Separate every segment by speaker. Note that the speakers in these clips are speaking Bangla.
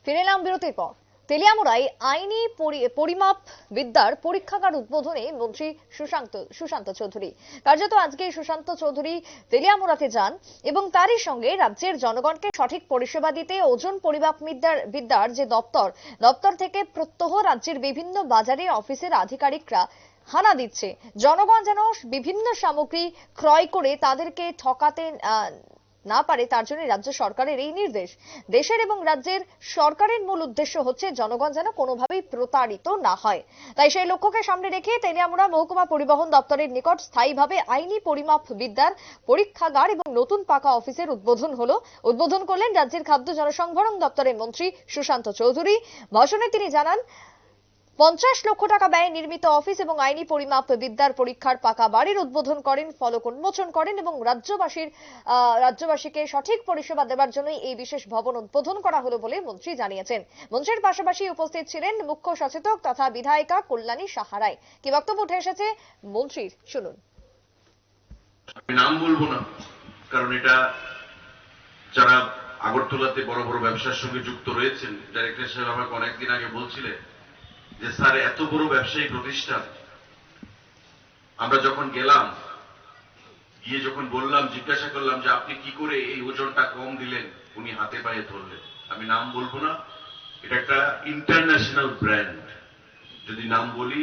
Speaker 1: ফিরে এলাম বিরতির পর। তেলিয়ামুড়ায় আইনি পরিমাপ বিদ্যার পরীক্ষাগার উদ্বোধনে মন্ত্রী সুশান্ত চৌধুরী। কার্যত আজকে সুশান্ত চৌধুরী তেলিয়ামুড়াতে যান এবং তারই সঙ্গে রাজ্যের জনগণকে সঠিক পরিষেবা দিতে ওজন পরিমাপ বিদ্যার যে দপ্তর থেকে প্রত্যহ রাজ্যের বিভিন্ন বাজারে অফিসের আধিকারিকরা হানা দিচ্ছে। জনগণ যেন বিভিন্ন সামগ্রী ক্রয় করে তাদেরকে ঠকাতে না পারে, তার জন্য রাজ্য সরকারের এই নির্দেশ। দেশের এবং রাজ্যের সরকারের মূল উদ্দেশ্য হচ্ছে জনগণ যেন কোনোভাবেই প্রতারিত না হয়। তাই সেই লক্ষ্যকে সামনে রেখে তেলিয়ামুড়া মহকুমা পরিবহন দপ্তরের নিকট স্থায়ীভাবে আইনি পরিমাপ বিদ্যার পরীক্ষাগার এবং নতুন পাকা অফিসের উদ্বোধন করলেন রাজ্যের খাদ্য জনসংভরণ দপ্তরের মন্ত্রী সুশান্ত চৌধুরী। ভাষণে তিনি জানান, 50 লক্ষ টাকা ব্যয়ে নির্মিত অফিস এবং আইনি পরিমাপ বিদ্যার পরীক্ষার পাকা বাড়ির উদ্বোধন করেন, ফলক উন্মোচন করেন এবং রাজ্যবাসীকে সঠিক পরিষেবা দেওয়ার জন্যই এই বিশেষ ভবন উদ্বোধন করা হলো বলে মন্ত্রী জানিয়েছেন। মন্ত্রীর পাশাপাশি উপস্থিত ছিলেন মুখ্য সচেতক তথা বিধায়িকা কল্যাণী সাহারায়। কি বক্তব্য উঠে এসেছে মন্ত্রীর, শুনুন।
Speaker 2: আমি নাম বলবো না, কারণ এটা যারা আগরতলাতে বড় বড় ব্যবসার সঙ্গে যুক্ত রয়েছেন, ডাইরেক্টর সাহেব আমাকে অনেকদিন আগে বলছিলেন যে স্যার এত বড় ব্যবসায়ী প্রতিষ্ঠান। আমরা যখন গেলাম, গিয়ে যখন বললাম, জিজ্ঞাসা করলাম যে আপনি কি করে এই ওজনটা কম দিলেন, উনি হাতে পায়ে ধরলেন। আমি নাম বলবো না, এটা একটা ইন্টারন্যাশনাল ব্র্যান্ড। যদি নাম বলি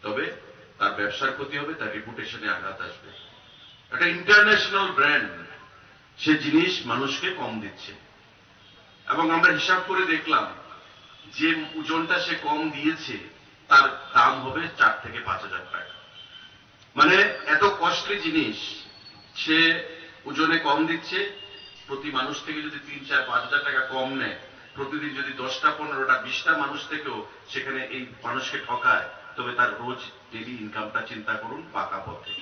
Speaker 2: তবে তার ব্যবসার ক্ষতি হবে, তার রেপুটেশনে আঘাত আসবে। একটা ইন্টারন্যাশনাল ব্র্যান্ড, সে জিনিস মানুষকে কম দিচ্ছে। এবং আমরা হিসাব করে দেখলাম যে ওজনটা সে কম দিয়েছে তার দাম হবে 4 থেকে 5,000 টাকা। মানে এত কস্টলি জিনিস সে ওজনে কম দিচ্ছে। প্রতি মানুষ থেকে যদি 3, 4, 5,000 টাকা কম নেয়, প্রতিদিন যদি 10টা, 15টা, 20টা মানুষ থেকেও সেখানে এই মানুষকে ঠকায়, তবে তার রোজ ডেলি ইনকামটা চিন্তা করুন পাকা পথে।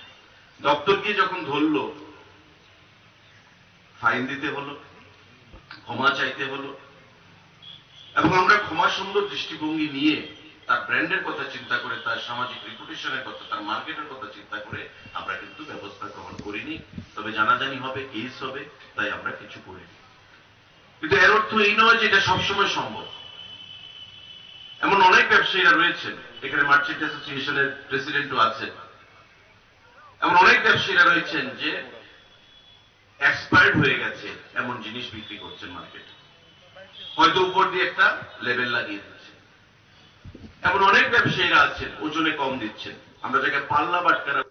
Speaker 2: দপ্তর গিয়ে যখন ধরলো, ফাইন দিতে হলো, ক্ষমা চাইতে হলো, এবং আমরা ক্ষমা সুন্দর দৃষ্টিভঙ্গি নিয়ে তার ব্র্যান্ডের কথা চিন্তা করে, তার সামাজিক রেপুটেশনের কথা, তার মার্কেটের কথা চিন্তা করে আমরা কিন্তু ব্যবস্থা গ্রহণ করিনি। তবে জানাজানি হবে, কেস হবে, তাই আমরা কিছু করিনি। কিন্তু এর অর্থ এই নয় যে এটা সবসময় সম্ভব। এমন অনেক ব্যবসায়ীরা রয়েছেন, এখানে মার্চেন্ট অ্যাসোসিয়েশনের প্রেসিডেন্টও আছেন। এমন অনেক ব্যবসায়ীরা রয়েছেন যে এক্সপায়ার্ড হয়ে গেছে এমন জিনিস বিক্রি করছেন মার্কেটে, হয়তো উপর দিয়ে একটা লেবেল লাগিয়ে দিচ্ছে। এমন অনেক ব্যবসায়ীরা আছেন ওজনে কম দিচ্ছেন, আমরা যাকে পাল্লা বাটকারা।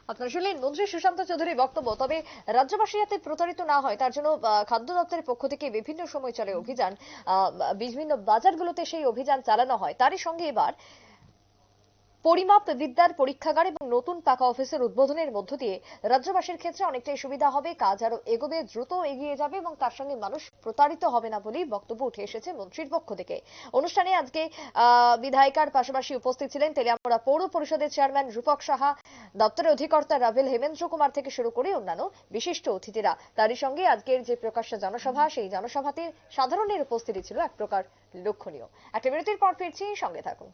Speaker 1: আপনারা শুনলেন মন্ত্রী সুশান্ত চৌধুরীর বক্তব্য। তবে রাজ্যবাসী যাতে প্রতারিত না হয় তার জন্য খাদ্য দপ্তরের পক্ষ থেকে বিভিন্ন সময় চলে অভিযান, বিভিন্ন বাজারগুলোতে সেই অভিযান চালানো হয়। তারই সঙ্গে এবার পরিমাপ বিদ্যার পরীক্ষাগার এবং নতুন পাকা অফিসের উদ্বোধনের মধ্য দিয়ে রাজ্যবাসীর ক্ষেত্রে অনেকটাই সুবিধা হবে, কাজ আরো এগোবে, দ্রুত এগিয়ে যাবে এবং তার সঙ্গে মানুষ প্রতারিত হবে না বলেই বক্তব্য উঠে এসেছে মন্ত্রীর পক্ষ থেকে। অনুষ্ঠানে আজকে বিধায়িকার পাশাপাশি উপস্থিত ছিলেন তেলিয়ামুড়া পৌর পরিষদের চেয়ারম্যান রূপক সাহা, দপ্তরের অধিকর্তা রাভেল হেমেন্দ্র কুমার থেকে শুরু করে অন্যান্য বিশিষ্ট অতিথিরা। তারই সঙ্গে আজকের যে প্রকাশ্য জনসভা, সেই জনসভাতে সাধারণের উপস্থিতি ছিল এক প্রকার লক্ষণীয়। একটা বিরতির পর ফিরছি, সঙ্গে থাকুন।